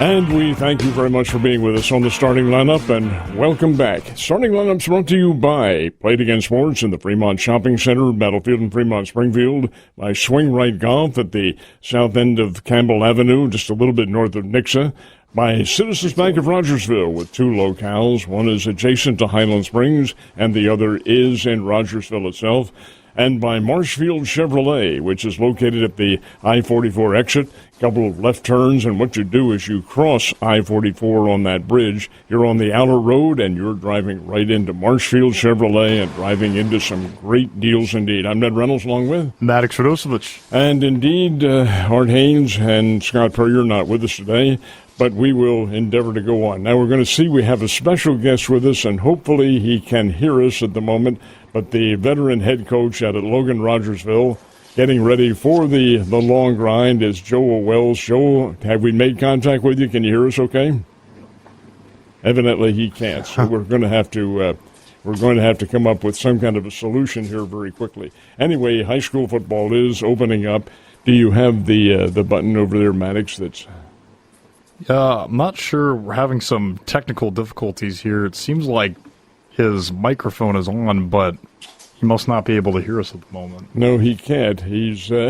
And we thank you very much for being with us on the starting lineup, and welcome back. Starting lineups brought to you by Play It Again Sports in the Fremont Shopping Center, Battlefield in Fremont, Springfield, by Swing Right Golf at the south end of Campbell Avenue, just a little bit north of Nixa, by Citizens Bank of Rogersville with two locales. One is adjacent to Highland Springs, and the other is in Rogersville itself. And by Marshfield Chevrolet, which is located at the I-44 exit. A couple of left turns, and what you do is you cross I-44 on that bridge. You're on the outer road, and you're driving right into Marshfield Chevrolet and driving into some great deals indeed. I'm Ned Reynolds, along with Maddux, Radosevic. And indeed, Art Haynes and Scott Purrier not with us today, but we will endeavor to go on. Now we're going to see we have a special guest with us, and hopefully he can hear us at the moment. But the veteran head coach out at Logan-Rogersville, getting ready for the long grind, is Joel Wells. Joel, have we made contact with you? Can you hear us okay? Evidently he can't, so we're going to have to come up with some kind of a solution here very quickly. Anyway, high school football is opening up. Do you have the button over there, Maddux, that's... I'm not sure. We're having some technical difficulties here. It seems like his microphone is on, but he must not be able to hear us at the moment. No, he can't. He's so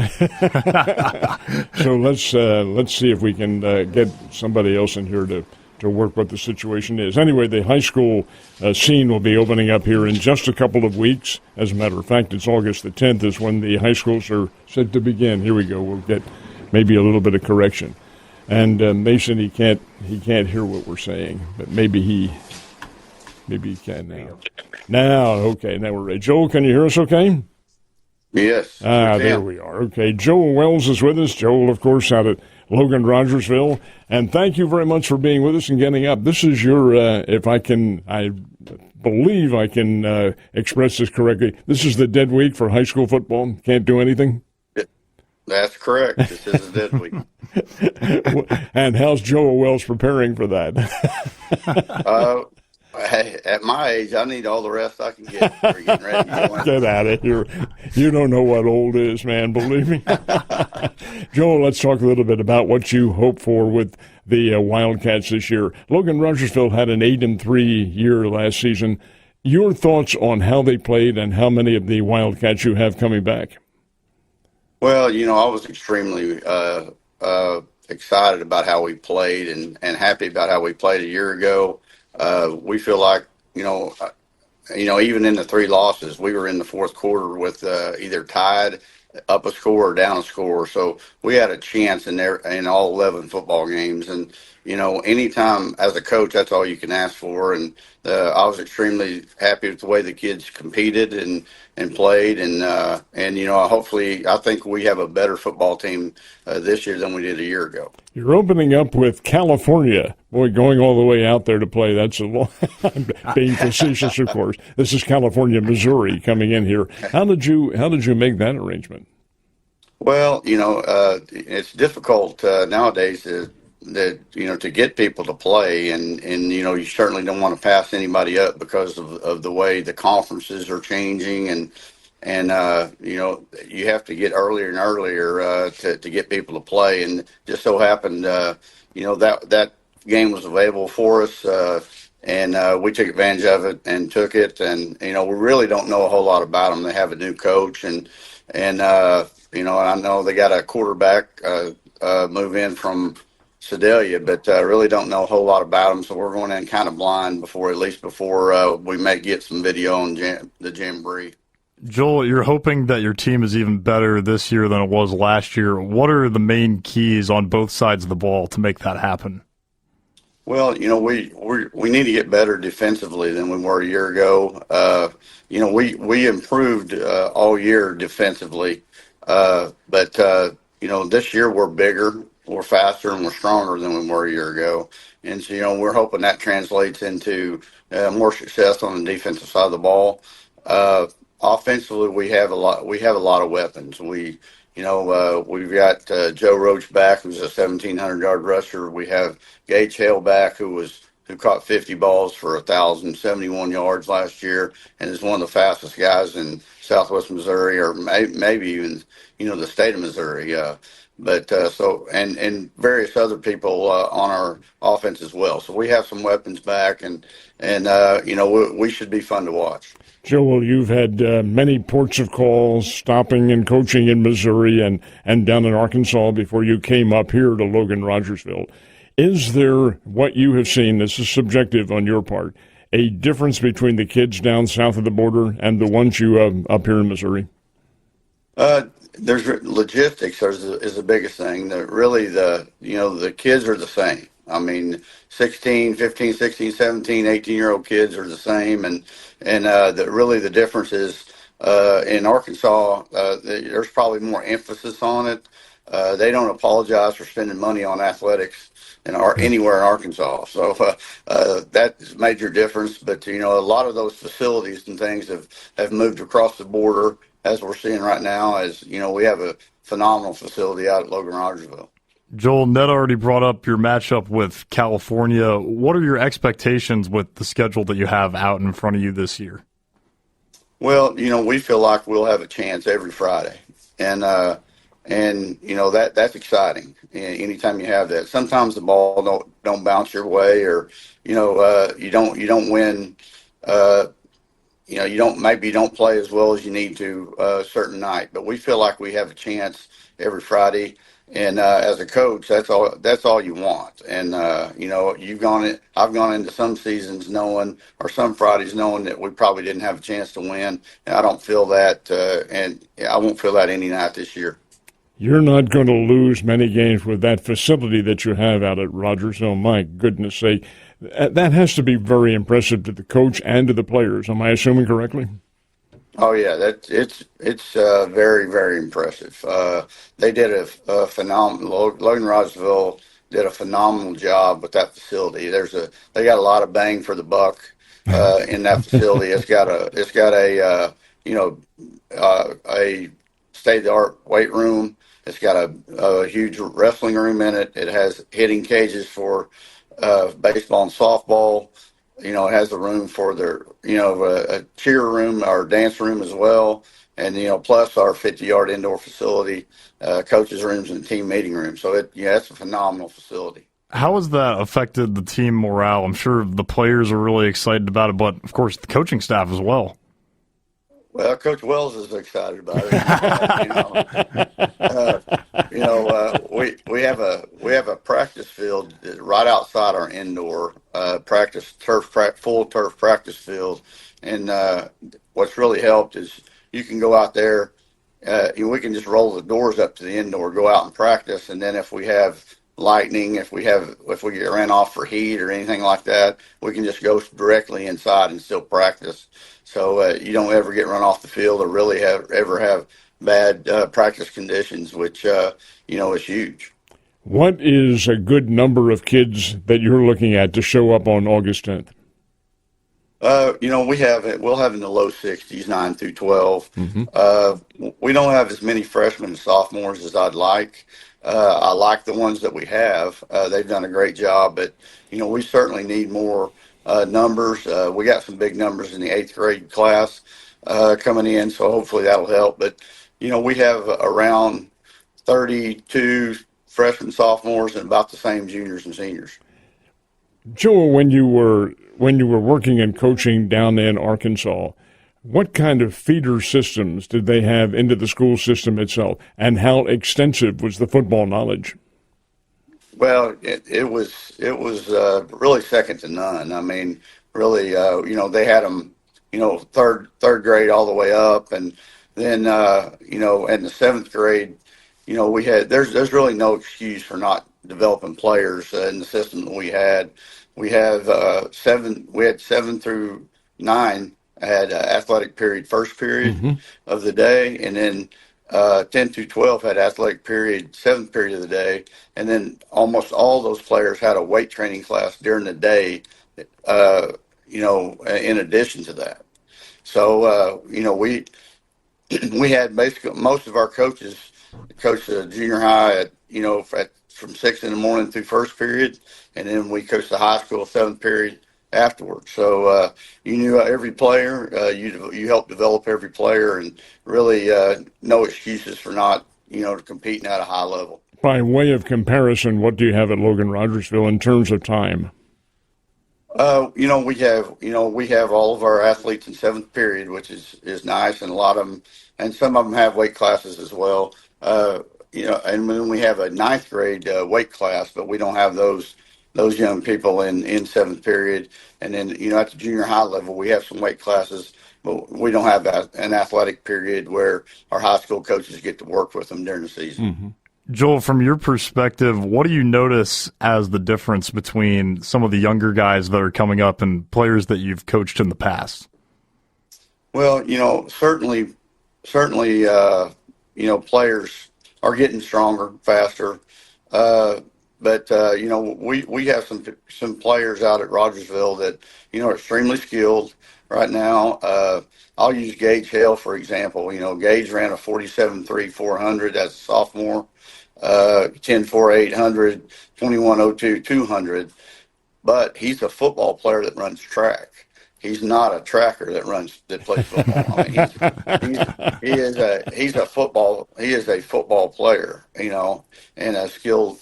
let's see if we can get somebody else in here to work what the situation is. Anyway, the high school scene will be opening up here in just a couple of weeks. As a matter of fact, it's August the 10th is when the high schools are set to begin. Here we go. We'll get maybe a little bit of correction. And Mason, he can't hear what we're saying, but maybe he can now. Now, okay, now we're ready. Joel, can you hear us okay? Yes. There we are. Okay, Joel Wells is with us. Joel, of course, out at Logan-Rogersville. And thank you very much for being with us and getting up. This is your, I believe I can express this correctly, this is the dead week for high school football. Can't do anything? That's correct. This is a dead week. And how's Joel Wells preparing for that? Hey, at my age, I need all the rest I can get for getting ready. Get out of here. You don't know what old is, man, believe me. Joel, let's talk a little bit about what you hope for with the Wildcats this year. Logan-Rogersville had an 8-3 year last season. Your thoughts on how they played and how many of the Wildcats you have coming back? Well, I was extremely excited about how we played and happy about how we played a year ago. We feel like, even in the three losses, we were in the fourth quarter with either tied, up a score, or down a score. So we had a chance in all 11 football games. And, anytime as a coach, that's all you can ask for. And I was extremely happy with the way the kids competed and played. And hopefully, I think we have a better football team this year than we did a year ago. You're opening up with California. Boy, going all the way out there to play, that's a lot. Being facetious, of course. This is California, Missouri coming in here. How did you make that arrangement? Well, it's difficult nowadays to get people to play, and you certainly don't want to pass anybody up because of the way the conferences are changing, and you have to get earlier and earlier to get people to play, and just so happened that game was available for us, and we took advantage of it and took it, and we really don't know a whole lot about them. They have a new coach, and I know they got a quarterback move in from Sedalia, but really don't know a whole lot about them, so we're going in kind of blind before we may get some video on the Jamboree. Joel, you're hoping that your team is even better this year than it was last year. What are the main keys on both sides of the ball to make that happen? Well, we need to get better defensively than we were a year ago. We improved all year defensively, but this year we're bigger, we're faster, and we're stronger than we were a year ago. And so, we're hoping that translates into more success on the defensive side of the ball. Offensively, we have a lot of weapons. We've got Joe Roach back, who's a 1,700-yard rusher. We have Gage Hale back, who caught 50 balls for 1,071 yards last year, and is one of the fastest guys in Southwest Missouri, or maybe even the state of Missouri. and various other people on our offense as well. So we have some weapons back, and we should be fun to watch. Joel, you've had many ports of call, stopping and coaching in Missouri and down in Arkansas before you came up here to Logan-Rogersville. Is there, what you have seen, this is subjective on your part, a difference between the kids down south of the border and the ones you have up here in Missouri? There's logistics is the biggest thing. The kids are the same. I mean, 16, 15, 16, 17, 18-year-old kids are the same. And the difference is in Arkansas, there's probably more emphasis on it. They don't apologize for spending money on athletics anywhere in Arkansas. So that's a major difference. But, a lot of those facilities and things have moved across the border, as we're seeing right now. We have a phenomenal facility out at Logan-Rogersville. Joel, Ned already brought up your matchup with California. What are your expectations with the schedule that you have out in front of you this year? Well, we feel like we'll have a chance every Friday, and that's exciting. Anytime you have that, sometimes the ball don't bounce your way, or you don't win. You don't play as well as you need to a certain night, but we feel like we have a chance every Friday. And as a coach, that's all you want. And I've gone into some seasons or some Fridays knowing that we probably didn't have a chance to win. And I don't feel that, and I won't feel that any night this year. You're not going to lose many games with that facility that you have out at Rogersville. My goodness sake, that has to be very impressive to the coach and to the players. Am I assuming correctly? Oh yeah, it's very, very impressive. They did a phenomenal. Logan-Rogersville did a phenomenal job with that facility. They got a lot of bang for the buck in that facility. It's got a state-of-the-art weight room. It's got a huge wrestling room in it. It has hitting cages for baseball and softball. It has a room for a cheer room or dance room as well. And, plus our 50-yard indoor facility, coaches' rooms and team meeting rooms. So, it's a phenomenal facility. How has that affected the team morale? I'm sure the players are really excited about it, but, of course, the coaching staff as well. Well, Coach Wells is excited about it. We have a practice field right outside our indoor full turf practice field, and what's really helped is you can go out there. We can just roll the doors up to the indoor, go out and practice, and then if we have lightning, if we get ran off for heat or anything like that, we can just go directly inside and still practice. So you don't ever get run off the field or really ever have bad practice conditions, which is huge. What is a good number of kids that you're looking at to show up on August 10th? We'll have in the low 60s, 9 through 12. Mm-hmm. We don't have as many freshmen and sophomores as I'd like. I like the ones that we have. They've done a great job, but, we certainly need more numbers. We got some big numbers in the 8th grade class coming in, so hopefully that'll help. But, we have around 32 freshmen, sophomores, and about the same juniors and seniors. Joel, when you were working and coaching down in Arkansas, what kind of feeder systems did they have into the school system itself, and how extensive was the football knowledge? Well, it was really second to none. I mean, really, they had them, third grade all the way up, and then in the 7th grade, we had there's really no excuse for not developing players in the system that we had. We had 7 through 9 had athletic period, first period mm-hmm. of the day, and then 10 through 12 had athletic period, 7th period of the day, and then almost all those players had a weight training class during the day, in addition to that. So, we had basically most of our coaches coached the junior high from 6 in the morning through first period, and then we coached the high school 7th period afterwards. So you knew every player, you helped develop every player, and really no excuses for not competing at a high level. By way of comparison, what do you have at Logan-Rogersville in terms of time? We have all of our athletes in seventh period, which is nice, and a lot of them, and some of them have weight classes as well. And then we have a ninth grade weight class, but we don't have those young people in seventh period. And then at the junior high level, we have some weight classes, but we don't have an athletic period where our high school coaches get to work with them during the season. Mm-hmm. Joel, from your perspective, what do you notice as the difference between some of the younger guys that are coming up and players that you've coached in the past? Well, certainly, players are getting stronger, faster. But we have some players out at Rogersville that, are extremely skilled right now. I'll use Gage Hale, for example. Gage ran a 47.3 400 as a sophomore. 10.4 800, 21.02 200, but he's a football player that runs track. He's not a tracker that plays football. I mean, he's a football player, and a skilled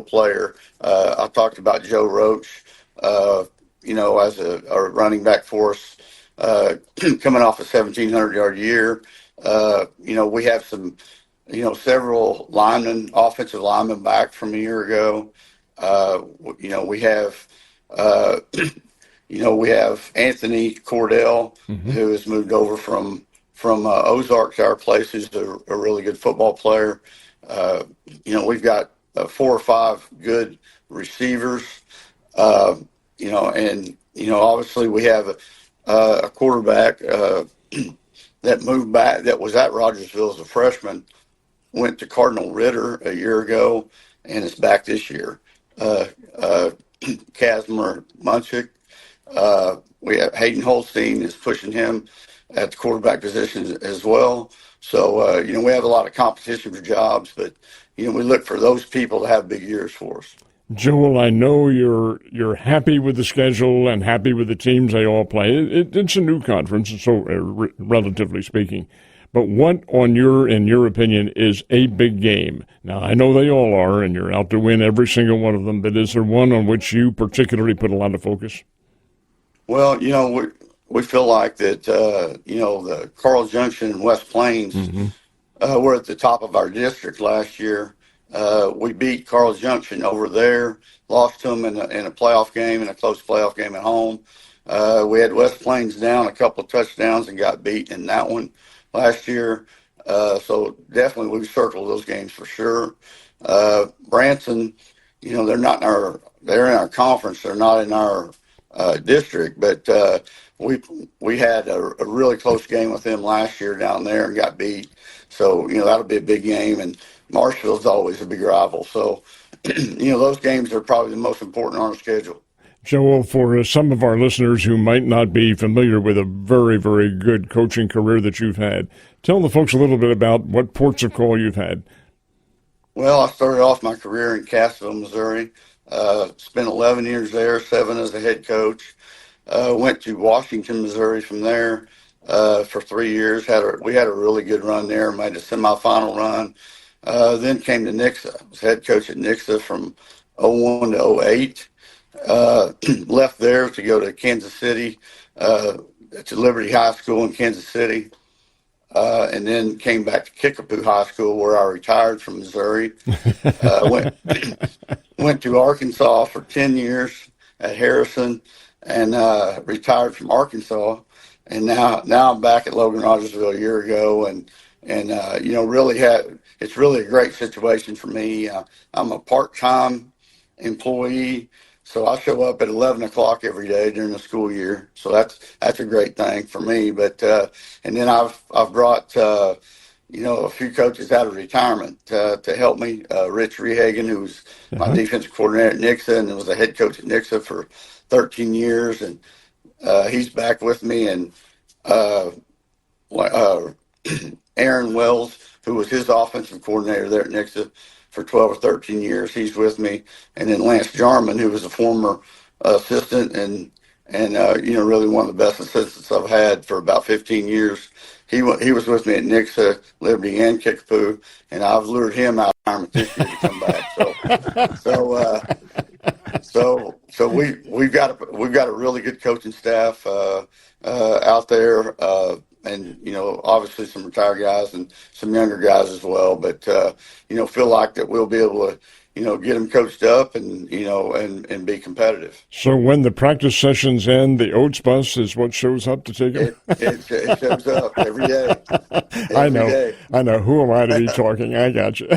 player. I talked about Joe Roach, as a running back for us, coming off a 1,700-yard year. We have some. Several offensive linemen back from a year ago. We have Anthony Cordell, mm-hmm. who has moved over from Ozark to our place, who's a really good football player. We've got 4 or 5 good receivers. Obviously we have a quarterback that moved back, that was at Rogersville as a freshman, went to Cardinal Ritter a year ago, and is back this year. Casimir Munchik. We have Hayden Holstein is pushing him at the quarterback position as well. So, we have a lot of competition for jobs, but, we look for those people to have big years for us. Joel, I know you're happy with the schedule and happy with the teams they all play. It's a new conference, so relatively speaking. But what, in your opinion, is a big game? Now, I know they all are, and you're out to win every single one of them, but is there one on which you particularly put a lot of focus? Well, we feel like that, the Carl Junction and West Plains mm-hmm. Were at the top of our district last year. We beat Carl Junction over there, lost to them in a playoff game, in a close playoff game at home. We had West Plains down a couple of touchdowns and got beat in that one last year. So definitely we've circled those games for sure. Branson, they're in our conference. They're not in our district, but we had a really close game with them last year down there and got beat. So, that'll be a big game, and Marshville's always a big rival. So, those games are probably the most important on our schedule. Joel, for some of our listeners who might not be familiar with a very, very good coaching career that you've had, tell the folks a little bit about what ports of call you've had. Well, I started off my career in Cassville, Missouri. Spent 11 years there, 7 as a head coach. Went to Washington, Missouri from there for 3 years. We had a really good run there, made a semifinal run. Then came to Nixa. I was head coach at Nixa from 01 to 08. Left there to go to Kansas City, to Liberty High School in Kansas City, and then came back to Kickapoo High School, where I retired from Missouri. Went to Arkansas for 10 years at Harrison, and retired from Arkansas. And now I'm back at Logan-Rogersville a year ago, and it's really a great situation for me. I'm a part-time employee. So I show up at 11 o'clock every day during the school year. So that's a great thing for me. But and then I've brought a few coaches out of retirement to help me. Rich Rehagen, who was my defensive coordinator at Nixa and was a head coach at Nixa for 13 years, and he's back with me. And Aaron Wells, who was his offensive coordinator there at Nixa for 12 or 13 years, he's with me. And then Lance Jarman, who was a former assistant and really one of the best assistants I've had for about 15 years. He was with me at Nixa, Liberty, and Kickapoo, and I've lured him out retirement this year to come back. So we've got a really good coaching staff out there, and obviously some retired guys and some younger guys as well. But feel like that we'll be able to get them coached up and and be competitive. So when the practice sessions end, the Oats bus is what shows up to take them? It shows up every day. I know. Who am I to be talking? I got you.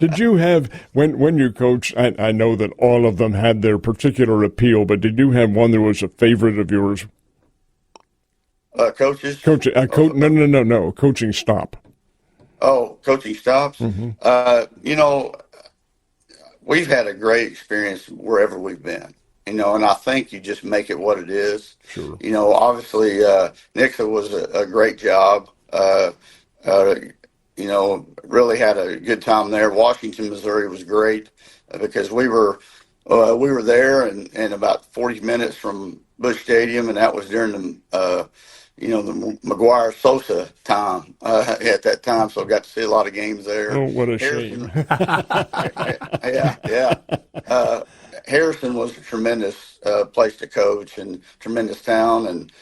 Did you have, when you coached, I know that all of them had their particular appeal, but did you have one that was a favorite of yours? Coaches? No. Coaching stop. Oh, coaching stops? Mm-hmm. We've had a great experience wherever we've been, and I think you just make it what it is. Sure. Obviously, Nixa was a great job. Really had a good time there. Washington, Missouri was great because we were there and about 40 minutes from Busch Stadium, and that was during the McGuire Sosa time at that time, so I got to see a lot of games there. Oh, what a shame. Yeah. Harrison was a tremendous place to coach and tremendous town, and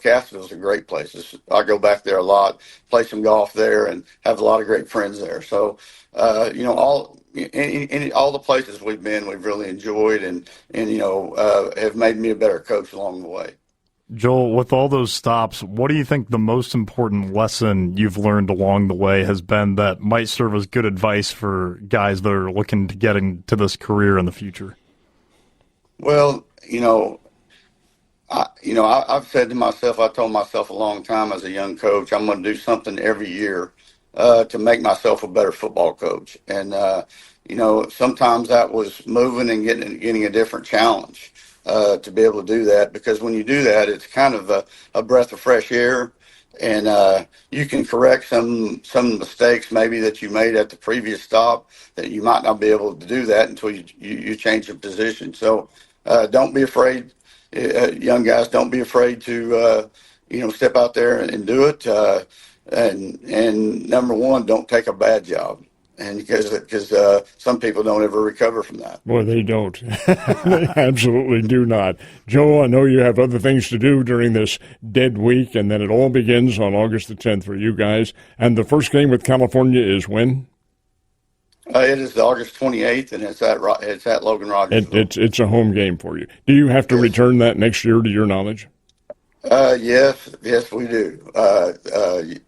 Cassville's a great place. I go back there a lot, play some golf there, and have a lot of great friends there. So, all the places we've been, we've really enjoyed, and have made me a better coach along the way. Joel, with all those stops, what do you think the most important lesson you've learned along the way has been that might serve as good advice for guys that are looking to get into this career in the future? Well, I've said to myself, I told myself a long time as a young coach, I'm going to do something every year to make myself a better football coach. And, sometimes that was moving and getting a different challenge. To be able to do that, because when you do that, it's kind of a breath of fresh air, and you can correct some mistakes maybe that you made at the previous stop that you might not be able to do that until you change your position. So don't be afraid, young guys. Don't be afraid to step out there and do it. And number one, don't take a bad job. And because some people don't ever recover from that. Boy, they don't. They absolutely do not. Joe, I know you have other things to do during this dead week, and then it all begins on August the 10th for you guys. And the first game with California is when? It is August 28th, and it's at Logan-Rogersville. It's a home game for you. Do you have to return that next year, to your knowledge? Yes, we do.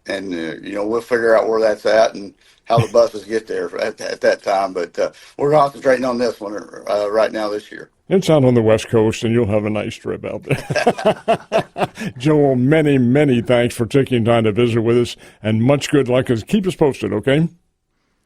We'll figure out where that's at and how the buses get there at that time. But we're concentrating on this one right now this year. It's out on the West Coast, and you'll have a nice trip out there. Joel, many, many thanks for taking time to visit with us, and much good luck. Keep us posted, okay?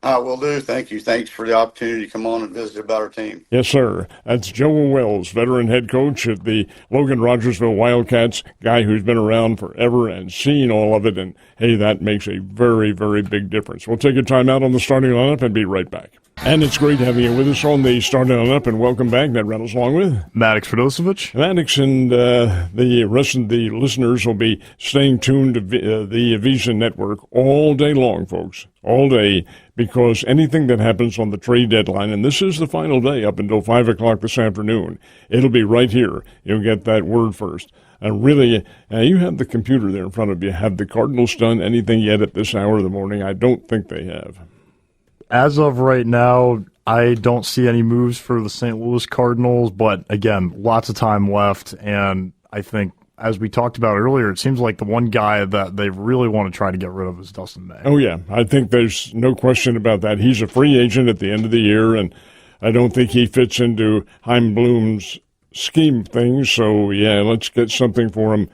I will do. Thank you. Thanks for the opportunity to come on and visit about our team. Yes, sir. That's Joel Wells, veteran head coach at the Logan-Rogersville Wildcats, guy who's been around forever and seen all of it. And, hey, that makes a very, very big difference. We'll take a time out on the starting lineup and be right back. And it's great having you with us on the starting lineup, and welcome back. Ned Reynolds along with Maddux, Radosevic. Maddux, and the rest of the listeners will be staying tuned to the Visa Network all day long, folks, all day, because anything that happens on the trade deadline, and this is the final day up until 5 o'clock this afternoon, it'll be right here. You'll get that word first. And really, you have the computer there in front of you. Have the Cardinals done anything yet at this hour of the morning? I don't think they have. As of right now, I don't see any moves for the St. Louis Cardinals, but again, lots of time left, and I think, as we talked about earlier, it seems like the one guy that they really want to try to get rid of is Dustin May. Oh, yeah. I think there's no question about that. He's a free agent at the end of the year, and I don't think he fits into Chaim Bloom's scheme of things, so, yeah, let's get something for him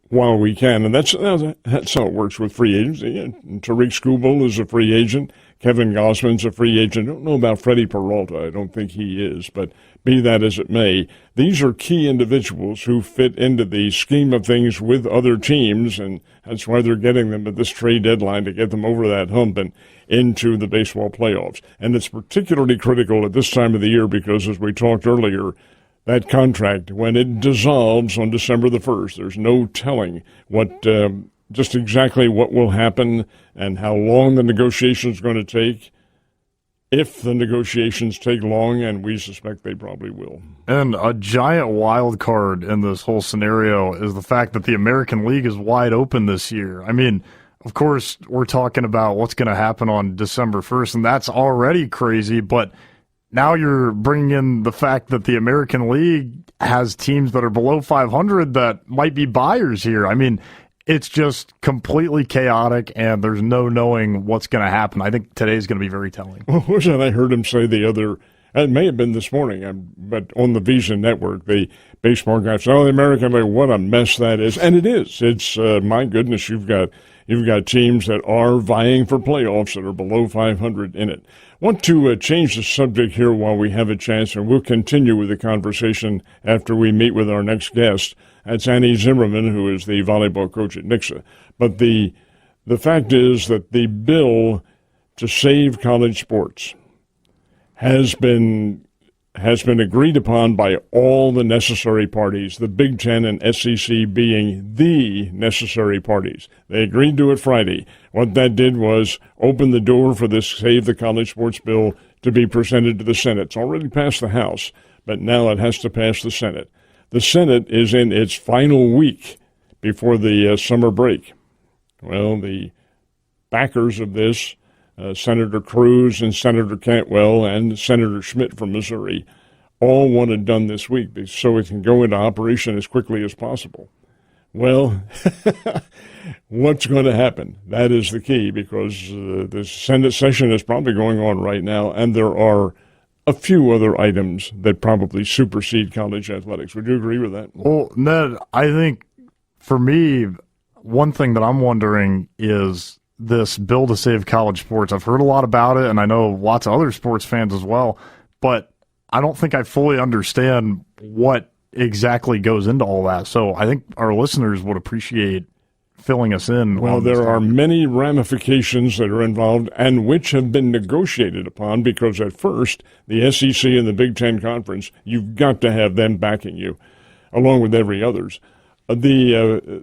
while we can. And that's how it works with free agents. Yeah, Tariq Skubal is a free agent. Kevin Gossman's a free agent. I don't know about Freddie Peralta. I don't think he is, but be that as it may, these are key individuals who fit into the scheme of things with other teams, and that's why they're getting them at this trade deadline to get them over that hump and into the baseball playoffs. And it's particularly critical at this time of the year because, as we talked earlier, that contract, when it dissolves on December the 1st, there's no telling what just exactly what will happen and how long the negotiations are going to take, if the negotiations take long, and we suspect they probably will. And a giant wild card in this whole scenario is the fact that the American League is wide open this year. I mean, of course, we're talking about what's going to happen on December 1st, and that's already crazy, but now you're bringing in the fact that the American League has teams that are below 500 that might be buyers here. I mean, it's just completely chaotic, and there's no knowing what's going to happen. I think today's going to be very telling. What was that I heard him say the other, it may have been this morning, but on the Visa Network, the baseball guy said, the American League, what a mess that is. And it is. It's, my goodness, you've got teams that are vying for playoffs that are below 500 in it. Want to change the subject here while we have a chance, and we'll continue with the conversation after we meet with our next guest. That's Annie Zimmerman, who is the volleyball coach at Nixa. But the fact is that the bill to save college sports has been agreed upon by all the necessary parties, the Big Ten and SEC being the necessary parties. They agreed to it Friday. What that did was open the door for this Save the College Sports bill to be presented to the Senate. It's already passed the House, but now it has to pass the Senate. The Senate is in its final week before the summer break. Well, the backers of this, Senator Cruz and Senator Cantwell and Senator Schmidt from Missouri, all want it done this week so it can go into operation as quickly as possible. Well, what's going to happen? That is the key, because the Senate session is probably going on right now, and there are a few other items that probably supersede college athletics. Would you agree with that? Well, Ned, I think for me, one thing that I'm wondering is this bill to save college sports. I've heard a lot about it, and I know lots of other sports fans as well, but I don't think I fully understand what exactly goes into all that. So I think our listeners would appreciate filling us in. Well, there are many ramifications that are involved and which have been negotiated upon, because at first, the SEC and the Big Ten Conference, you've got to have them backing you, along with every others. The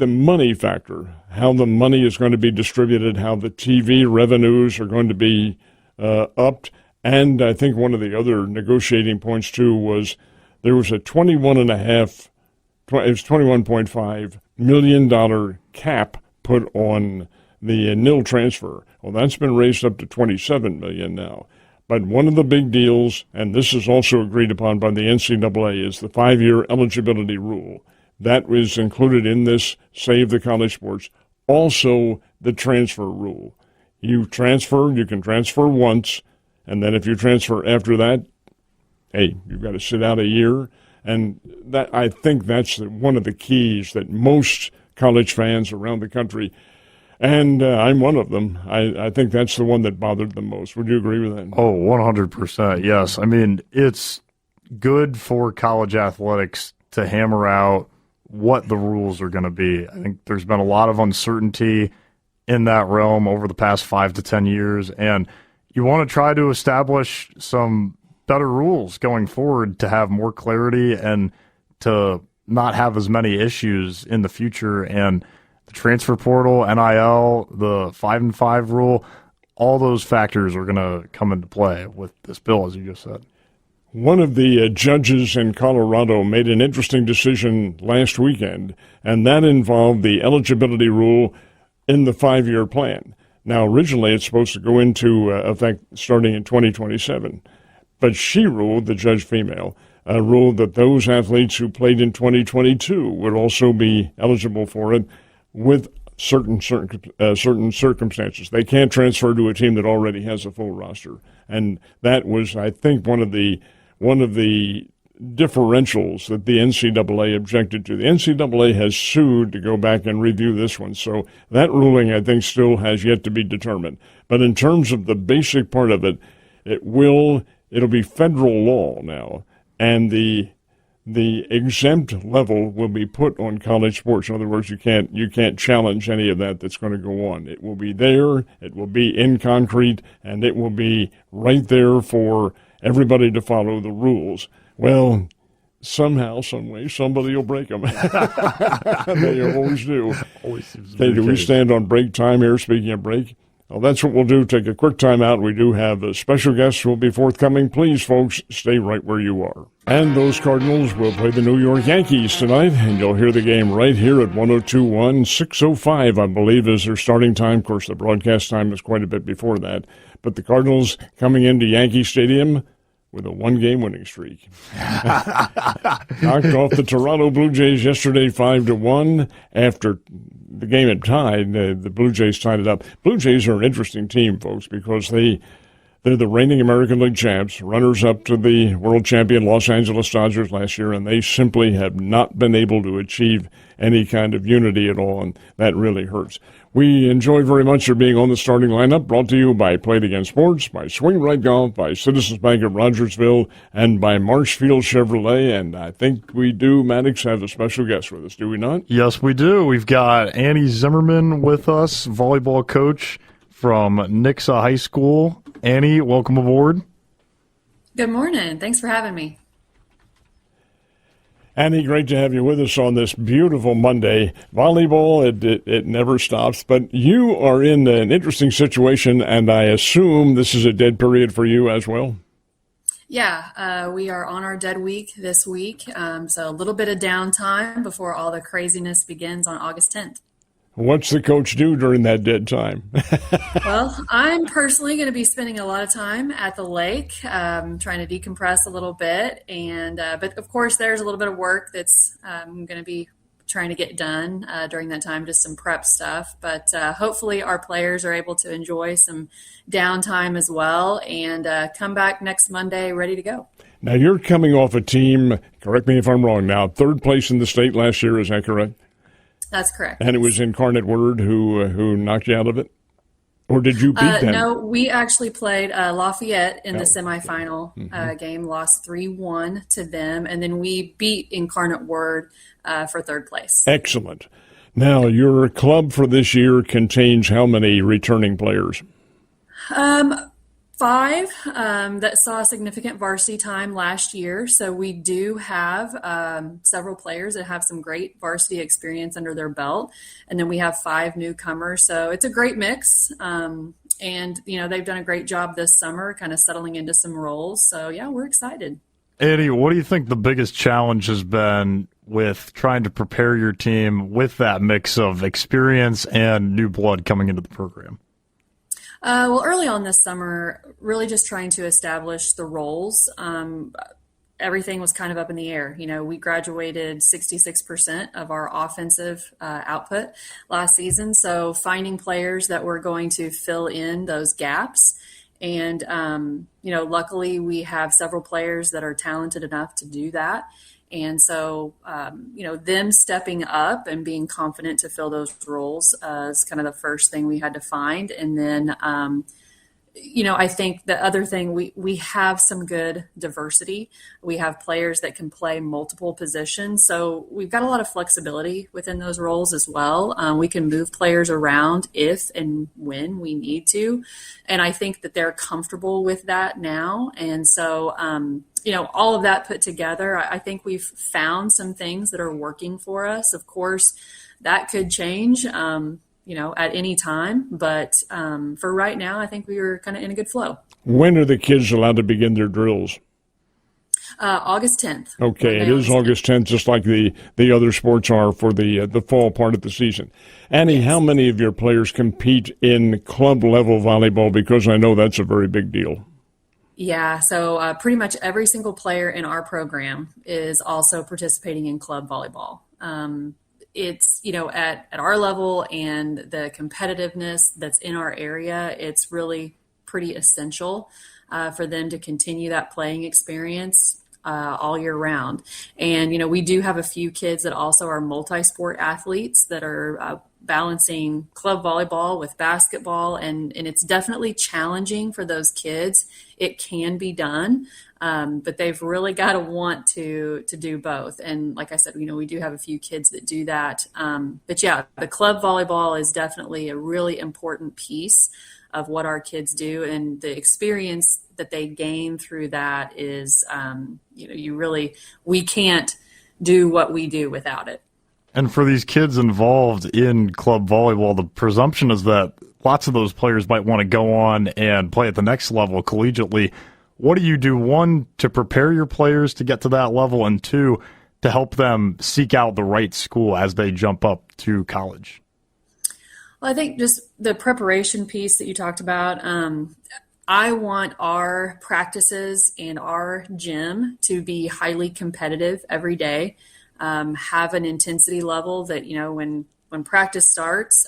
money factor, how the money is going to be distributed, how the TV revenues are going to be upped, and I think one of the other negotiating points, too, was there was a $21.5 million cap put on the nil transfer. Well, that's been raised up to $27 million now. But one of the big deals, and this is also agreed upon by the NCAA, is the 5-year eligibility rule. That was included in this Save the College Sports. Also, the transfer rule. You can transfer once, and then if you transfer after that, hey, you've got to sit out a year. And that, I think that's one of the keys that most college fans around the country, and I'm one of them, I think that's the one that bothered them most. Would you agree with that? Oh, 100%, yes. I mean, it's good for college athletics to hammer out what the rules are going to be. I think there's been a lot of uncertainty in that realm over the past 5 to 10 years, and you want to try to establish some better rules going forward to have more clarity and to not have as many issues in the future. And the transfer portal, NIL, the 5-and-5 rule, all those factors are going to come into play with this bill, as you just said. One of the judges in Colorado made an interesting decision last weekend, and that involved the eligibility rule in the 5-year plan. Now, originally it's supposed to go into effect starting in 2027. But she ruled, the judge female, ruled that those athletes who played in 2022 would also be eligible for it with certain circumstances. They can't transfer to a team that already has a full roster. And that was, I think, one of the differentials that the NCAA objected to. The NCAA has sued to go back and review this one. So that ruling, I think, still has yet to be determined. But in terms of the basic part of it, it'll be federal law now, and the exempt level will be put on college sports. In other words, you can't challenge any of that that's going to go on. It will be there, it will be in concrete, and it will be right there for everybody to follow the rules. Well, somehow, some way, somebody will break them. They always do. Always seems to be Okay, the do we case. stand on break time here? Speaking of break, well, that's what we'll do. Take a quick time out. We do have special guests who will be forthcoming. Please, folks, stay right where you are. And those Cardinals will play the New York Yankees tonight, and you'll hear the game right here at 102.1. 6:05, I believe, is their starting time. Of course, the broadcast time is quite a bit before that. But the Cardinals coming into Yankee Stadium with a one-game winning streak. Knocked off the Toronto Blue Jays yesterday 5-1 after the game had tied. The Blue Jays tied it up. Blue Jays are an interesting team, folks, because they're the reigning American League champs, runners-up to the world champion Los Angeles Dodgers last year, and they simply have not been able to achieve any kind of unity at all, and that really hurts. We enjoy very much your being on the starting lineup, brought to you by Play It Again Sports, by Swing Right Golf, by Citizens Bank of Rogersville, and by Marshfield Chevrolet. And I think we do, Maddux, have a special guest with us, do we not? Yes, we do. We've got Annie Zimmerman with us, volleyball coach from Nixa High School. Annie, welcome aboard. Good morning. Thanks for having me. Annie, great to have you with us on this beautiful Monday. Volleyball, it never stops, but you are in an interesting situation, and I assume this is a dead period for you as well? Yeah, we are on our dead week this week, so a little bit of downtime before all the craziness begins on August 10th. What's the coach do during that dead time? Well, I'm personally going to be spending a lot of time at the lake, trying to decompress a little bit. And but of course, there's a little bit of work that's going to be trying to get done during that time, just some prep stuff. But hopefully, our players are able to enjoy some downtime as well and come back next Monday ready to go. Now, you're coming off a team, correct me if I'm wrong now, third place in the state last year, is that correct? That's correct. And it was Incarnate Word who knocked you out of it? Or did you beat them? No, we actually played Lafayette in the semifinal game, lost 3-1 to them, and then we beat Incarnate Word for third place. Excellent. Now, your club for this year contains how many returning players? 5 that saw significant varsity time last year. So we do have several players that have some great varsity experience under their belt. And then we have 5 newcomers. So it's a great mix. And, you know, they've done a great job this summer kind of settling into some roles. So, yeah, we're excited. Annie, what do you think the biggest challenge has been with trying to prepare your team with that mix of experience and new blood coming into the program? Well, early on this summer, really just trying to establish the roles. Everything was kind of up in the air. You know, we graduated 66% of our offensive output last season. So finding players that were going to fill in those gaps. And, you know, luckily we have several players that are talented enough to do that. And so, you know, them stepping up and being confident to fill those roles is kind of the first thing we had to find. And then, you know, I think the other thing, we have some good diversity. We have players that can play multiple positions. So we've got a lot of flexibility within those roles as well. We can move players around if and when we need to. And I think that they're comfortable with that now. And so, you know, all of that put together, I think we've found some things that are working for us. Of course, that could change, you know, at any time. But for right now, I think we were kind of in a good flow. When are the kids allowed to begin their drills? August 10th. Okay, it is August 10th, just like the other sports are for the fall part of the season. Annie, how many of your players compete in club-level volleyball? Because I know that's a very big deal. Yeah, so pretty much every single player in our program is also participating in club volleyball. It's, you know, at our level and the competitiveness that's in our area, it's really pretty essential for them to continue that playing experience all year round. And, you know, we do have a few kids that also are multi-sport athletes that are balancing club volleyball with basketball, and it's definitely challenging for those kids. It can be done, but they've really got to want to do both. And like I said, you know, we do have a few kids that do that. But yeah, the club volleyball is definitely a really important piece of what our kids do, and the experience that they gain through that is, we can't do what we do without it. And for these kids involved in club volleyball, the presumption is that lots of those players might want to go on and play at the next level collegiately. What do you do, one, to prepare your players to get to that level, and two, to help them seek out the right school as they jump up to college? Well, I think just the preparation piece that you talked about, I want our practices and our gym to be highly competitive every day, have an intensity level that, when practice starts,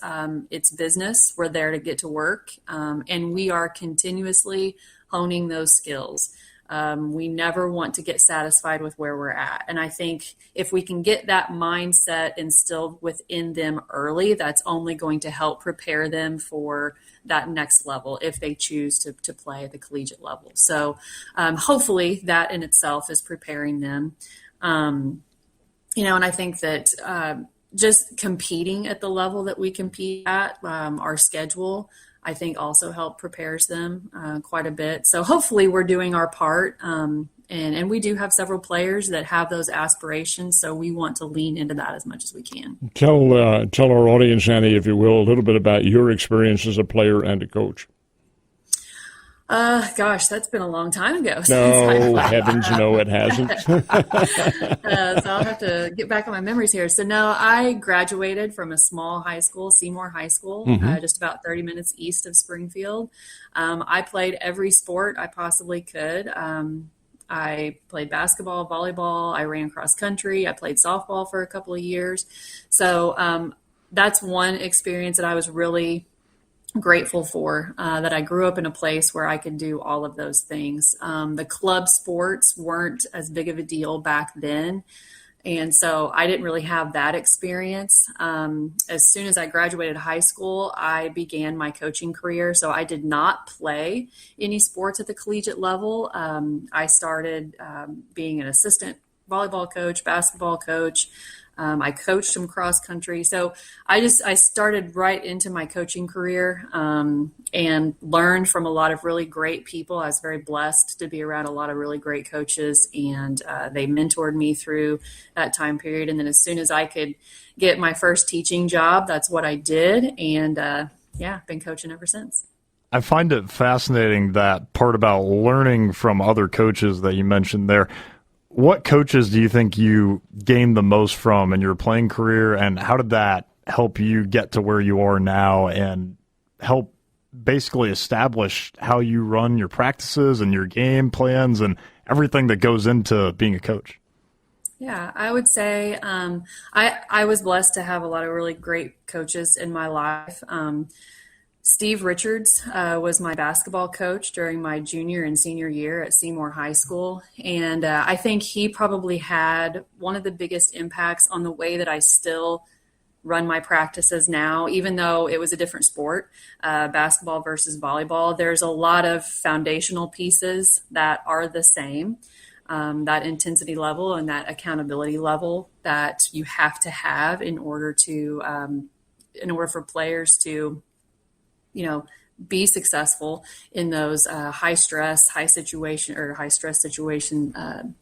it's business. We're there to get to work, and we are continuously honing those skills. We never want to get satisfied with where we're at. And I think if we can get that mindset instilled within them early, that's only going to help prepare them for that next level if they choose to play at the collegiate level. So hopefully that in itself is preparing them. And I think that just competing at the level that we compete at, our schedule, I think also prepares them quite a bit. So hopefully we're doing our part. And we do have several players that have those aspirations, so we want to lean into that as much as we can. Tell our audience, Annie, if you will, a little bit about your experience as a player and a coach. Gosh, that's been a long time ago. No, heavens, no, it hasn't. So I'll have to get back on my memories here. So no, I graduated from a small high school, Seymour High School, just about 30 minutes east of Springfield. I played every sport I possibly could. I played basketball, volleyball. I ran cross country. I played softball for a couple of years. So that's one experience that I was really grateful for, that I grew up in a place where I could do all of those things. The club sports weren't as big of a deal back then. And so I didn't really have that experience. As soon as I graduated high school, I began my coaching career. So I did not play any sports at the collegiate level. I started being an assistant volleyball coach, basketball coach. I coached some cross country. So I started right into my coaching career and learned from a lot of really great people. I was very blessed to be around a lot of really great coaches, and they mentored me through that time period. And then as soon as I could get my first teaching job, that's what I did. And been coaching ever since. I find it fascinating, that part about learning from other coaches that you mentioned there. What coaches do you think you gained the most from in your playing career, and how did that help you get to where you are now and help basically establish how you run your practices and your game plans and everything that goes into being a coach? Yeah, I would say I was blessed to have a lot of really great coaches in my life. Steve Richards was my basketball coach during my junior and senior year at Seymour High School. And I think he probably had one of the biggest impacts on the way that I still run my practices now, even though it was a different sport, basketball versus volleyball. There's a lot of foundational pieces that are the same, that intensity level and that accountability level that you have to have in order for players to be successful in those high stress situation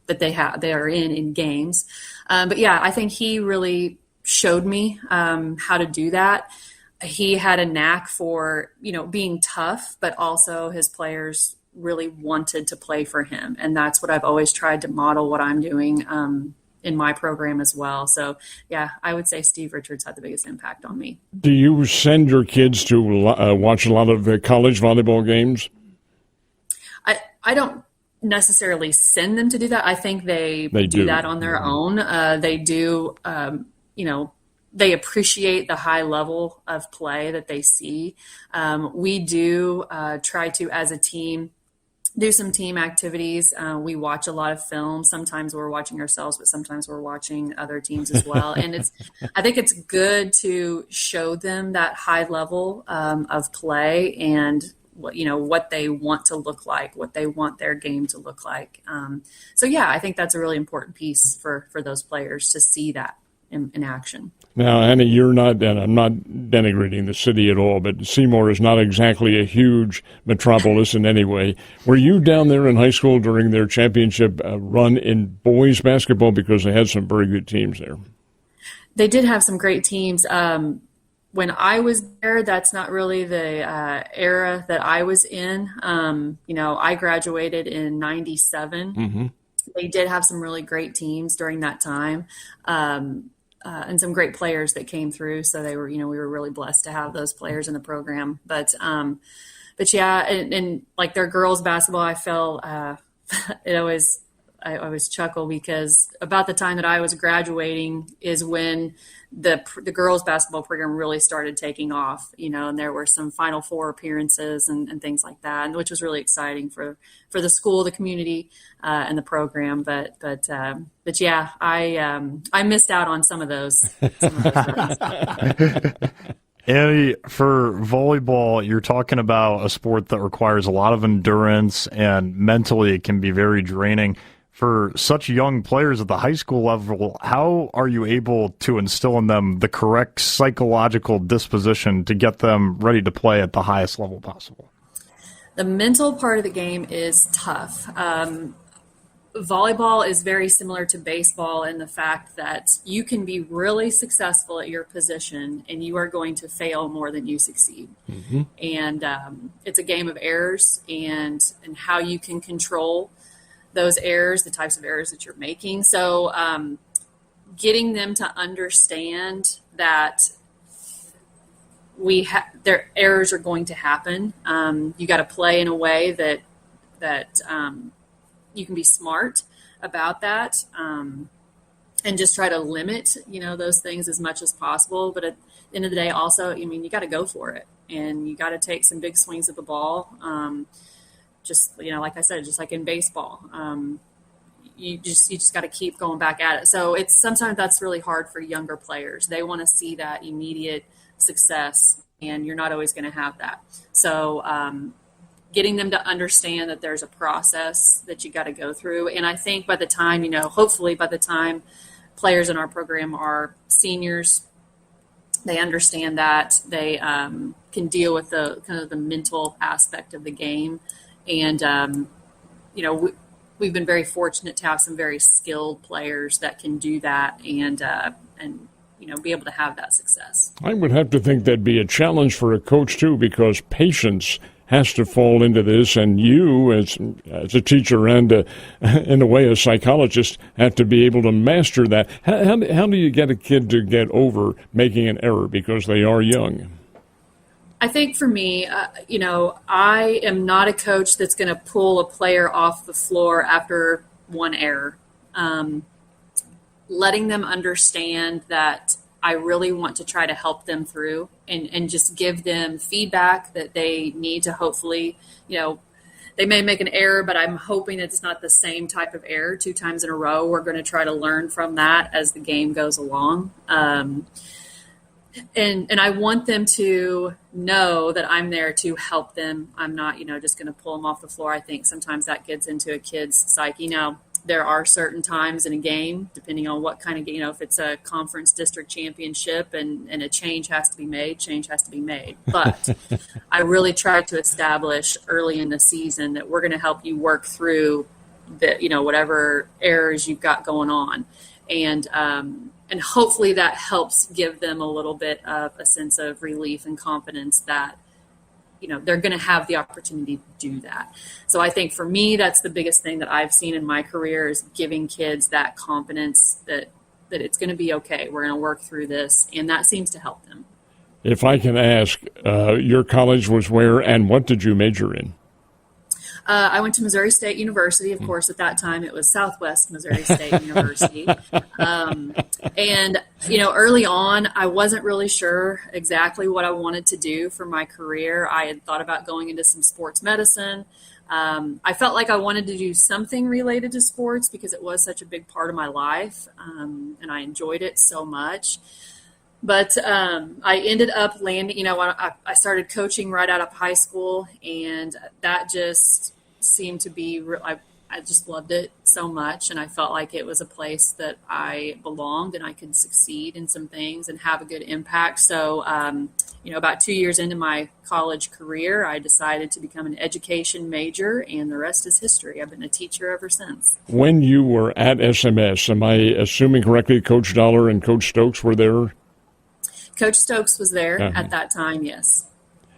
that they are in games. But yeah, I think he really showed me how to do that. He had a knack for, being tough, but also his players really wanted to play for him. And that's what I've always tried to model what I'm doing in my program as well. So yeah, I would say Steve Richards had the biggest impact on me. Do you send your kids to watch a lot of college volleyball games? I don't necessarily send them to do that. I think they do that on their own. They do, they appreciate the high level of play that they see. We do try to, as a team, do some team activities. We watch a lot of film. Sometimes we're watching ourselves, but sometimes we're watching other teams as well. And I think it's good to show them that high level of play and what they want to look like, what they want their game to look like. So yeah, I think that's a really important piece for those players to see that. in action. Now, Annie, you're not, and I'm not denigrating the city at all, but Seymour is not exactly a huge metropolis in any way. Were you down there in high school during their championship run in boys basketball? Because they had some very good teams there. They did have some great teams. When I was there, that's not really the era that I was in. I graduated in 97. Mm-hmm. They did have some really great teams during that time. And some great players that came through. So they were, we were really blessed to have those players in the program. But yeah, and like their girls basketball, I felt I always chuckle because about the time that I was graduating is when the girls basketball program really started taking off, and there were some Final Four appearances and things like that, which was really exciting for the school, the community, and the program. But yeah, I missed out on some of those. Annie, for volleyball, you're talking about a sport that requires a lot of endurance, and mentally it can be very draining. For such young players at the high school level, how are you able to instill in them the correct psychological disposition to get them ready to play at the highest level possible? The mental part of the game is tough. Volleyball is very similar to baseball in the fact that you can be really successful at your position and you are going to fail more than you succeed. Mm-hmm. And it's a game of errors and how you can control those errors, the types of errors that you're making. So getting them to understand that their errors are going to happen. You got to play in a way that you can be smart about that, and just try to limit, those things as much as possible. But at the end of the day, also, you got to go for it, and you got to take some big swings at the ball. Just, like I said, just like in baseball, you just got to keep going back at it. So sometimes that's really hard for younger players. They want to see that immediate success, and you're not always going to have that. So getting them to understand that there's a process that you got to go through. And I think by the time, hopefully by the time players in our program are seniors, they understand that they can deal with the kind of the mental aspect of the game. And, we've been very fortunate to have some very skilled players that can do that and be able to have that success. I would have to think that'd be a challenge for a coach, too, because patience has to fall into this, and you, as a teacher and, in a way, a psychologist, have to be able to master that. How do you get a kid to get over making an error because they are young? I think for me, I am not a coach that's going to pull a player off the floor after one error. Letting them understand that I really want to try to help them through and just give them feedback that they need to hopefully, they may make an error, but I'm hoping it's not the same type of error 2 times in a row. We're going to try to learn from that as the game goes along. And I want them to know that I'm there to help them. I'm not, just going to pull them off the floor. I think sometimes that gets into a kid's psyche. Now, there are certain times in a game, depending on what kind of game, if it's a conference district championship and a change has to be made. But I really try to establish early in the season that we're going to help you work through whatever errors you've got going on. And hopefully that helps give them a little bit of a sense of relief and confidence that, they're going to have the opportunity to do that. So I think for me, that's the biggest thing that I've seen in my career is giving kids that confidence that it's going to be okay. We're going to work through this. And that seems to help them. If I can ask, your college was where and what did you major in? I went to Missouri State University. Of course, at that time, it was Southwest Missouri State University. And, early on, I wasn't really sure exactly what I wanted to do for my career. I had thought about going into some sports medicine. I felt like I wanted to do something related to sports because it was such a big part of my life, and I enjoyed it so much. But I ended up landing, I started coaching right out of high school, and that just seemed to be, I I just loved it so much, and I felt like it was a place that I belonged and I could succeed in some things and have a good impact. So, about 2 years into my college career, I decided to become an education major, and the rest is history. I've been a teacher ever since. When you were at SMS, am I assuming correctly Coach Dollar and Coach Stokes were there? Coach Stokes was there at that time, yes.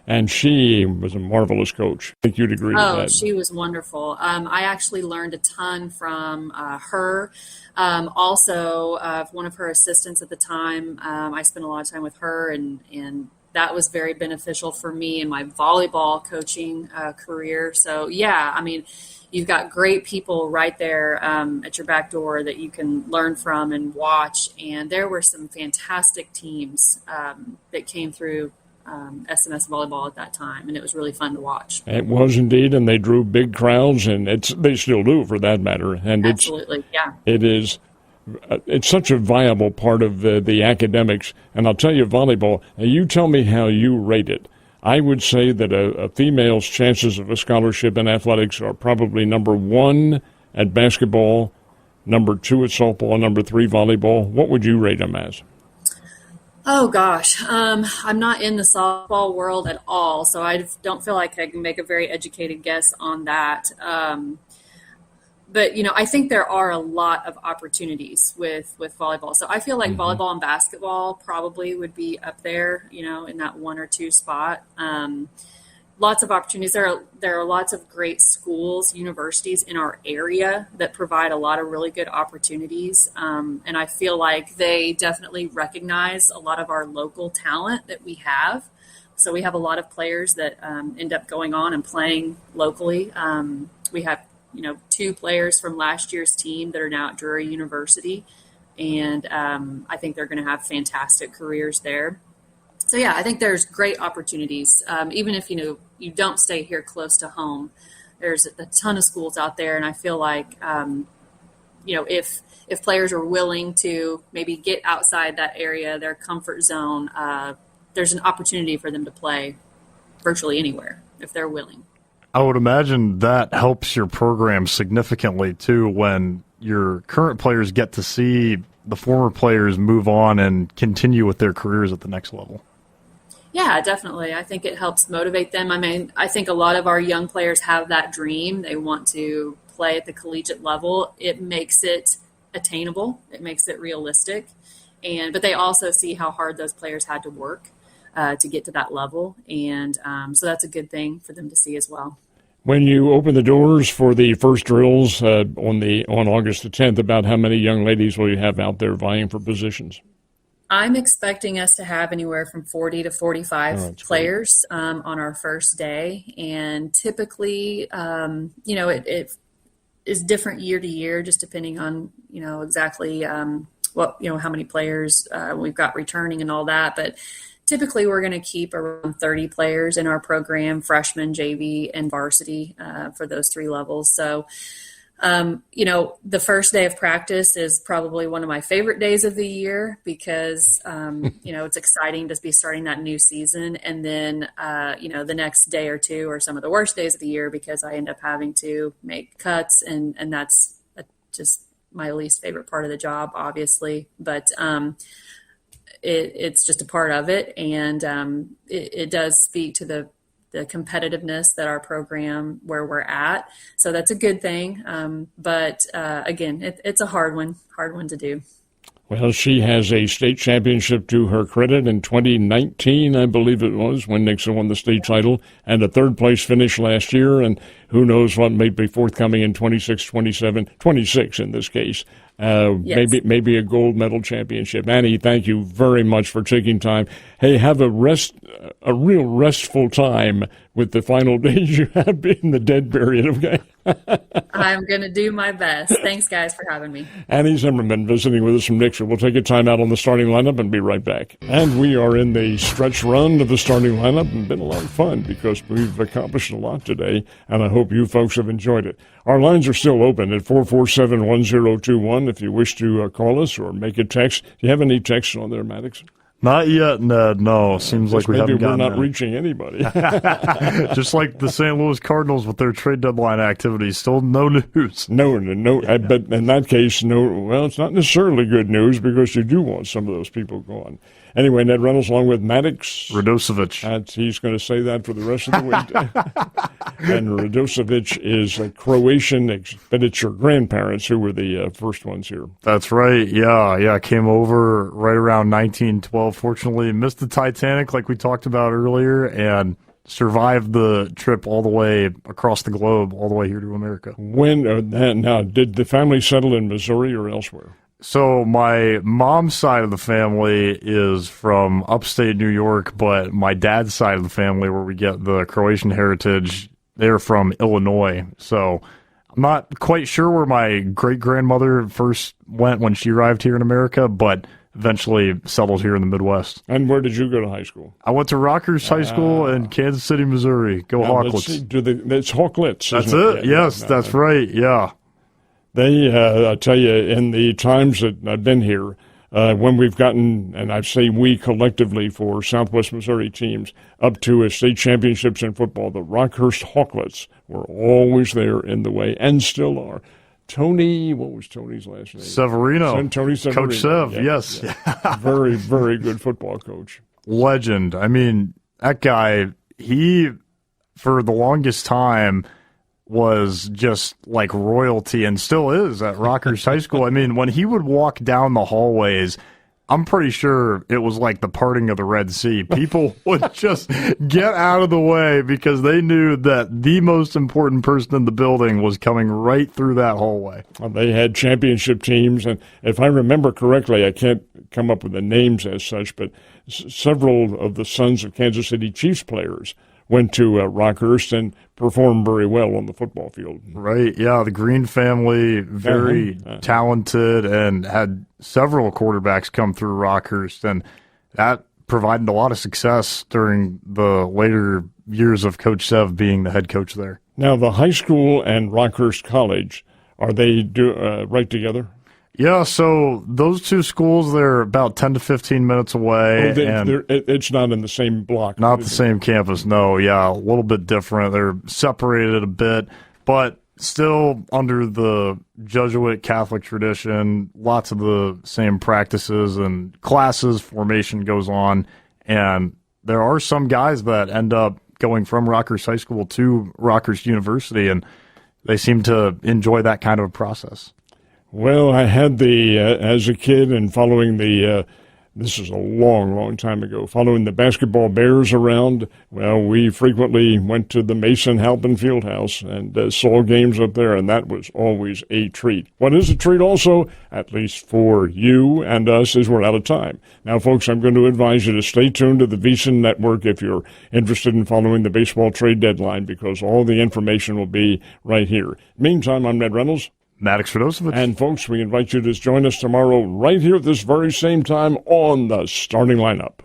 And she was a marvelous coach. I think you'd agree with that. Oh, she was wonderful. I actually learned a ton from her. Also, one of her assistants at the time, I spent a lot of time with her, and that was very beneficial for me in my volleyball coaching career. So, yeah, I mean, you've got great people right there at your back door that you can learn from and watch. And there were some fantastic teams that came through SMS volleyball at that time, and it was really fun to watch. It was indeed, and they drew big crowds, and they still do, for that matter. And absolutely, yeah. It's such a viable part of the academics. And I'll tell you, volleyball, you tell me how you rate it. I would say that a female's chances of a scholarship in athletics are probably number 1 at basketball, number 2 at softball, and number 3 volleyball. What would you rate them as? Oh, gosh. I'm not in the softball world at all, so I don't feel like I can make a very educated guess on that. But, I think there are a lot of opportunities with volleyball. So I feel like volleyball and basketball probably would be up there, in that 1 or 2 spot. Lots of opportunities. There are lots of great schools, universities in our area that provide a lot of really good opportunities. And I feel like they definitely recognize a lot of our local talent that we have. So we have a lot of players that end up going on and playing locally. We have, 2 players from last year's team that are now at Drury University. And I think they're going to have fantastic careers there. So, yeah, I think there's great opportunities. Even if, you don't stay here close to home, there's a ton of schools out there. And I feel like, if players are willing to maybe get outside that area, their comfort zone, there's an opportunity for them to play virtually anywhere if they're willing. I would imagine that helps your program significantly, too, when your current players get to see the former players move on and continue with their careers at the next level. Yeah, definitely. I think it helps motivate them. I mean, I think a lot of our young players have that dream. They want to play at the collegiate level. It makes it attainable. It makes it realistic. But they also see how hard those players had to work to get to that level. And so that's a good thing for them to see as well. When you open the doors for the first drills on August the 10th, about how many young ladies will you have out there vying for positions? I'm expecting us to have anywhere from 40 to 45 players on our first day. And typically, it is different year to year, just depending on, exactly how many players we've got returning and all that. But typically, we're going to keep around 30 players in our program, freshman, JV, and varsity for those 3 levels. So, the first day of practice is probably one of my favorite days of the year because, it's exciting to be starting that new season. And then, the next day or 2 are some of the worst days of the year because I end up having to make cuts and that's just my least favorite part of the job, obviously. But, it's just a part of it. And it does speak to the competitiveness that our program, where we're at. So that's a good thing. But again, it's a hard one to do. Well, she has a state championship to her credit in 2019, I believe it was, when Nixa won the state title, and a third-place finish last year, and who knows what may be forthcoming in 26, 27, 26 in this case. Yes. Maybe a gold medal championship. Annie, thank you very much for taking time. Hey, have a real restful time with the final days you have in the dead period, okay? I'm going to do my best. Thanks, guys, for having me. Annie Zimmerman visiting with us from Nixa. We'll take a time out on the starting lineup and be right back. And we are in the stretch run of the starting lineup, and been a lot of fun because we've accomplished a lot today, and I hope you folks have enjoyed it. Our lines are still open at 447-1021 if you wish to call us or make a text. Do you have any texts on there, Maddux? Not yet, Ned. No, seems like we maybe haven't we're gotten not there. reaching anybody. Just like the St. Louis Cardinals with their trade deadline activities, still no news. No. But in that case, no. Well, it's not necessarily good news because you do want some of those people gone. Anyway, Ned Reynolds, along with Maddux. Radosevic. He's going to say that for the rest of the week. And Radosevic is a Croatian, but it's your grandparents who were the first ones here. That's right. Yeah. Came over right around 1912. Fortunately, missed the Titanic like we talked about earlier and survived the trip all the way across the globe, all the way here to America. Now, did the family settle in Missouri or elsewhere? So my mom's side of the family is from upstate New York, but my dad's side of the family, where we get the Croatian heritage, they're from Illinois. So I'm not quite sure where my great-grandmother first went when she arrived here in America, but eventually settled here in the Midwest. And where did you go to high school? I went to Rockhurst High School in Kansas City, Missouri. Go Hawklets. That's Hawklets. That's it. Yes, that's right. Yeah. I tell you, in the times that I've been here, when we've gotten, and I say we collectively for Southwest Missouri teams, up to state championships in football, the Rockhurst Hawklets were always there in the way and still are. Tony, what was Tony's last name? Severino. Tony Severino. Coach Sev, Yeah, yes. yeah. Very, very good football coach. Legend. I mean, that guy, he, for the longest time, was just like royalty and still is at Rockhurst High School. I mean, when he would walk down the hallways, I'm pretty sure it was like the parting of the Red Sea. People would just get out of the way because they knew that the most important person in the building was coming right through that hallway. Well, they had championship teams, and if I remember correctly, I can't come up with the names as such, but several of the sons of Kansas City Chiefs players went to Rockhurst and performed very well on the football field. Right, yeah, the Green family, very talented, and had several quarterbacks come through Rockhurst, and that provided a lot of success during the later years of Coach Sev being the head coach there. Now, the high school and Rockhurst College, are they right together? Yeah, so those two schools, they're about 10 to 15 minutes away. It's not in the same block. Not the same campus, no. Yeah, a little bit different. They're separated a bit, but still under the Jesuit Catholic tradition, lots of the same practices and classes, formation goes on. And there are some guys that end up going from Rockhurst High School to Rockhurst University, and they seem to enjoy that kind of a process. Well, I had as a kid and following this is a long, long time ago, following the basketball Bears around, well, we frequently went to the Mason Halpin Fieldhouse and saw games up there, and that was always a treat. What is a treat also, at least for you and us, is we're out of time. Now, folks, I'm going to advise you to stay tuned to the VSiN Network if you're interested in following the baseball trade deadline, because all the information will be right here. Meantime, I'm Ned Reynolds. Maddux Radosevic. And, folks, we invite you to join us tomorrow right here at this very same time on the Starting Lineup.